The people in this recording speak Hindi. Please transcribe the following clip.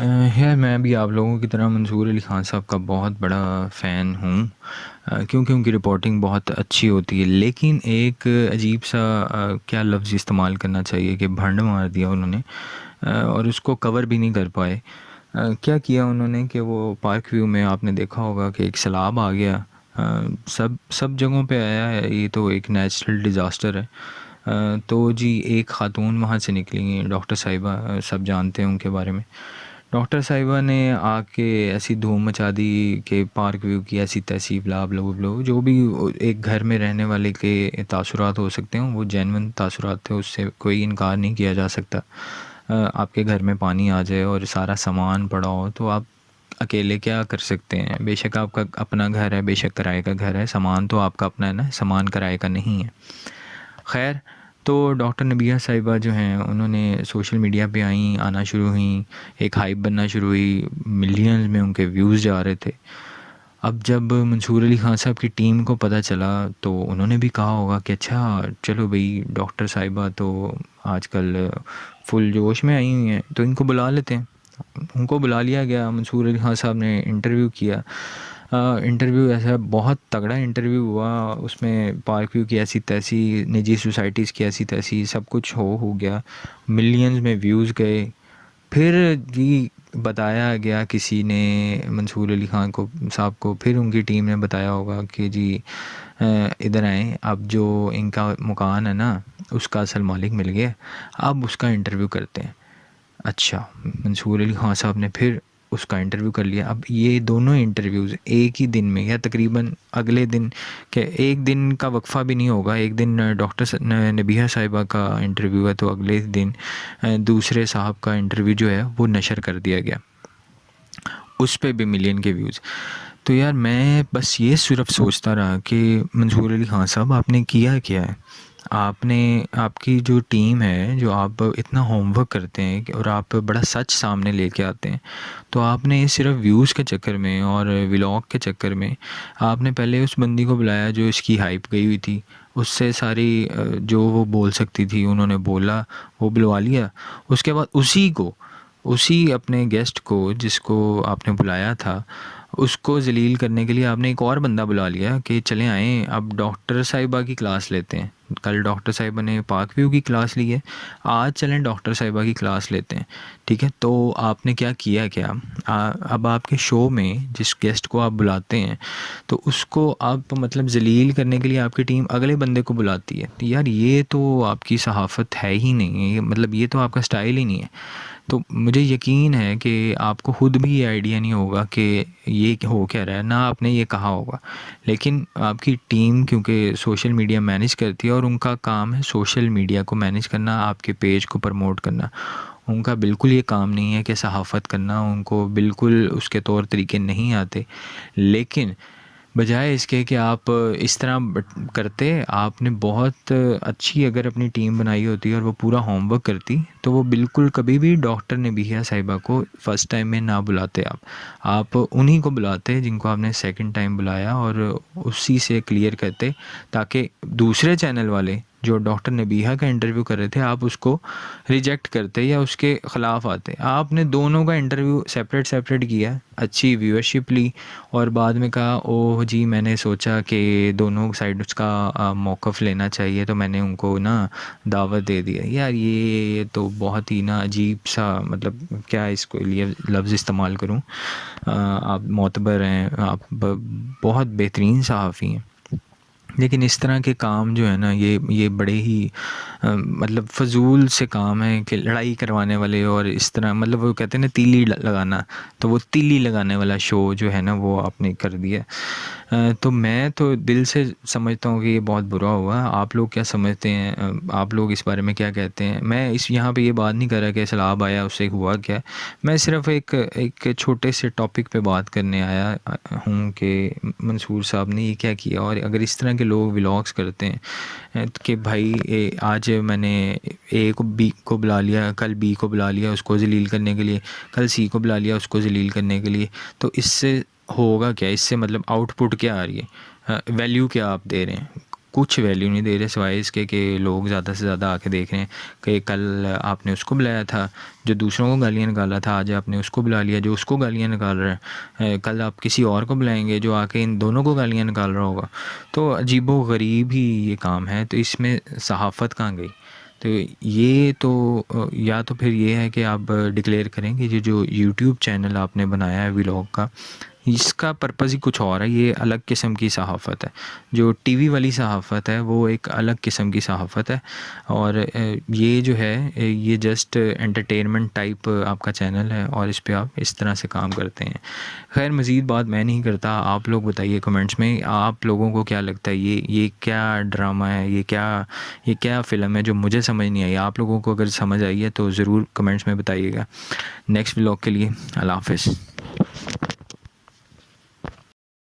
यार मैं भी आप लोगों की तरह मंसूर अली ख़ान साहब का बहुत बड़ा फ़ैन हूँ। क्योंकि उनकी रिपोर्टिंग बहुत अच्छी होती है, लेकिन एक अजीब सा क्या लफ्ज़ इस्तेमाल करना चाहिए कि भंड मार दिया उन्होंने। और उसको कवर भी नहीं कर पाए। क्या किया उन्होंने कि वो पार्क व्यू में आपने देखा होगा कि एक सैलाब आ गया। सब सब जगहों पे आया है, ये तो एक नेचुरल डिज़ास्टर है। तो जी एक ख़ातून वहाँ से निकली, डॉक्टर साहिबा, सब जानते हैं उनके बारे में। डॉक्टर साहिबा ने आके ऐसी धूम मचा दी कि पार्क व्यू की ऐसी तैसी ब्ला ब्ला ब्लो, जो भी एक घर में रहने वाले के तासुरात हो सकते हैं वो जेन्युइन तासुरात थे, उससे कोई इनकार नहीं किया जा सकता। आपके घर में पानी आ जाए और सारा सामान पड़ा हो तो आप अकेले क्या कर सकते हैं। बेशक आपका अपना घर है, बेशक किराए का घर है, सामान तो आपका अपना है ना, सामान किराए का नहीं है। खैर, तो डॉक्टर नबिया साहिबा जो हैं उन्होंने सोशल मीडिया पे आना शुरू हुई, एक हाइप बनना शुरू हुई, मिलियंस में उनके व्यूज़ जा रहे थे। अब जब मंसूर अली ख़ान साहब की टीम को पता चला तो उन्होंने भी कहा होगा कि अच्छा चलो भाई, डॉक्टर साहिबा तो आजकल फुल जोश में आई हुई हैं तो इनको बुला लेते हैं। उनको बुला लिया गया, मंसूर अली ख़ान साहब ने इंटरव्यू किया। इंटरव्यू ऐसा बहुत तगड़ा इंटरव्यू हुआ, उसमें पार्क व्यू की ऐसी तैसी, निजी सोसाइटीज़ की ऐसी तैसी, सब कुछ हो गया। मिलियंस में व्यूज़ गए। फिर जी बताया गया किसी ने मंसूर अली ख़ान को साहब को, फिर उनकी टीम ने बताया होगा कि जी इधर आएँ, अब जो इनका मकान है ना उसका असल मालिक मिल गया, अब उसका इंटरव्यू करते हैं। अच्छा, मंसूर अली ख़ान साहब ने फिर उसका इंटरव्यू कर लिया। अब ये दोनों इंटरव्यूज़ एक ही दिन में या तकरीबन अगले दिन के, एक दिन का वक्फ़ा भी नहीं होगा, एक दिन डॉक्टर नबीहा साहिबा का इंटरव्यू है तो अगले दिन दूसरे साहब का इंटरव्यू जो है वो नशर कर दिया गया, उस पे भी मिलियन के व्यूज़। तो यार मैं बस ये सिर्फ सोचता रहा कि मंसूर अली ख़ान साहब आपने किया क्या है। आपने, आपकी जो टीम है, जो आप इतना होमवर्क करते हैं और आप बड़ा सच सामने लेके आते हैं, तो आपने सिर्फ व्यूज़ के चक्कर में और व्लॉग के चक्कर में आपने पहले उस बंदी को बुलाया जो इसकी हाइप गई हुई थी, उससे सारी जो वो बोल सकती थी उन्होंने बोला, वो बुलवा लिया। उसके बाद उसी अपने गेस्ट को जिसको आपने बुलाया था, उसको ज़लील करने के लिए आपने एक और बंदा बुला लिया कि चलें आएँ अब डॉक्टर साहिबा की क्लास लेते हैं। कल डॉक्टर साहिबा ने पार्क व्यू की क्लास ली है, आज चलें डॉक्टर साहिबा की क्लास लेते हैं। ठीक है, तो आपने क्या किया क्या, अब आपके शो में जिस गेस्ट को आप बुलाते हैं तो उसको आप मतलब ज़लील करने के लिए आपकी टीम अगले बंदे को बुलाती है। तो यार ये तो आपकी सहाफ़त है ही नहीं है, ये मतलब ये तो आपका स्टाइल ही नहीं है। तो मुझे यकीन है कि आपको खुद भी ये आइडिया नहीं होगा कि ये हो क्या रहा है, ना आपने ये कहा होगा, लेकिन आपकी टीम क्योंकि सोशल मीडिया मैनेज करती है और उनका काम है सोशल मीडिया को मैनेज करना, आपके पेज को प्रमोट करना। उनका बिल्कुल ये काम नहीं है कि सहाफ़त करना, उनको बिल्कुल उसके तौर तरीके नहीं आते। लेकिन बजाय इसके कि आप इस तरह करते, आपने बहुत अच्छी अगर अपनी टीम बनाई होती और वो पूरा होमवर्क करती तो वो बिल्कुल कभी भी डॉक्टर नबीहा साहिबा को फ़र्स्ट टाइम में ना बुलाते। आप उन्हीं को बुलाते जिनको आपने सेकंड टाइम बुलाया और उसी से क्लियर करते, ताकि दूसरे चैनल वाले जो डॉक्टर नबीहा का इंटरव्यू कर रहे थे आप उसको रिजेक्ट करते या उसके ख़िलाफ़ आते। आपने दोनों का इंटरव्यू सेपरेट सेपरेट किया, अच्छी व्यूअरशिप ली और बाद में कहा ओह जी मैंने सोचा कि दोनों साइड उसका मौक़िफ़ लेना चाहिए तो मैंने उनको ना दावत दे दिया। यार ये तो बहुत ही ना अजीब सा, मतलब क्या इसको लिए लफ्ज़ इस्तेमाल करूँ। आप मोतबर हैं, आप बहुत बेहतरीन सहाफ़ी हैं, लेकिन इस तरह के काम जो है ना ये बड़े ही मतलब फ़जूल से काम है कि लड़ाई करवाने वाले, और इस तरह मतलब वो कहते हैं ना तीली लगाना, तो वो तीली लगाने वाला शो जो है ना वो आपने कर दिया। तो मैं तो दिल से समझता हूँ कि ये बहुत बुरा हुआ। आप लोग क्या समझते हैं, आप लोग इस बारे में क्या कहते हैं। मैं इस यहाँ पे ये बात नहीं कर रहा कि सैलाब आया उससे हुआ क्या, मैं सिर्फ एक एक छोटे से टॉपिक पे बात करने आया हूँ कि मंसूर साहब ने ये क्या किया। और अगर इस तरह के लोग व्लॉग्स करते हैं कि भाई आज मैंने ए को बी को बुला लिया, कल बी को बुला लिया उसको ज़लील करने के लिए, कल सी को बुला लिया उसको ज़लील करने के लिए, तो इससे होगा क्या, इससे मतलब आउटपुट क्या आ रही है, वैल्यू क्या आप दे रहे हैं। कुछ वैल्यू नहीं दे रहे सिवाय इसके कि लोग ज़्यादा से ज़्यादा आके देख रहे हैं कि कल आपने उसको बुलाया था जो दूसरों को गालियाँ निकाला था, आज आपने उसको बुला लिया जो उसको गालियाँ निकाल रहा है, कल आप किसी और को बुलाएंगे जो आके इन दोनों को गालियाँ निकाल रहा होगा। तो अजीबो गरीब ही ये काम है, तो इसमें सहाफ़त कहाँ गई? तो ये तो या तो फिर ये है कि आप डिक्लेयर करें कि ये जो यूट्यूब चैनल आपने बनाया है व्लॉग का, इसका पर्पज़ ही कुछ और है, ये अलग किस्म की सहाफ़त है। जो टीवी वाली सहाफ़त है वो एक अलग किस्म की सहाफ़त है, और ये जो है ये जस्ट एंटरटेनमेंट टाइप आपका चैनल है और इस पे आप इस तरह से काम करते हैं। खैर मज़ीद बात मैं नहीं करता, आप लोग बताइए कमेंट्स में आप लोगों को क्या लगता है, ये क्या ड्रामा है, ये क्या फ़िल्म है जो मुझे समझ नहीं आई। आप लोगों को अगर समझ आई है तो ज़रूर कमेंट्स में बताइएगा। नेक्स्ट व्लॉग के लिए अल्लाह हाफ़िज़।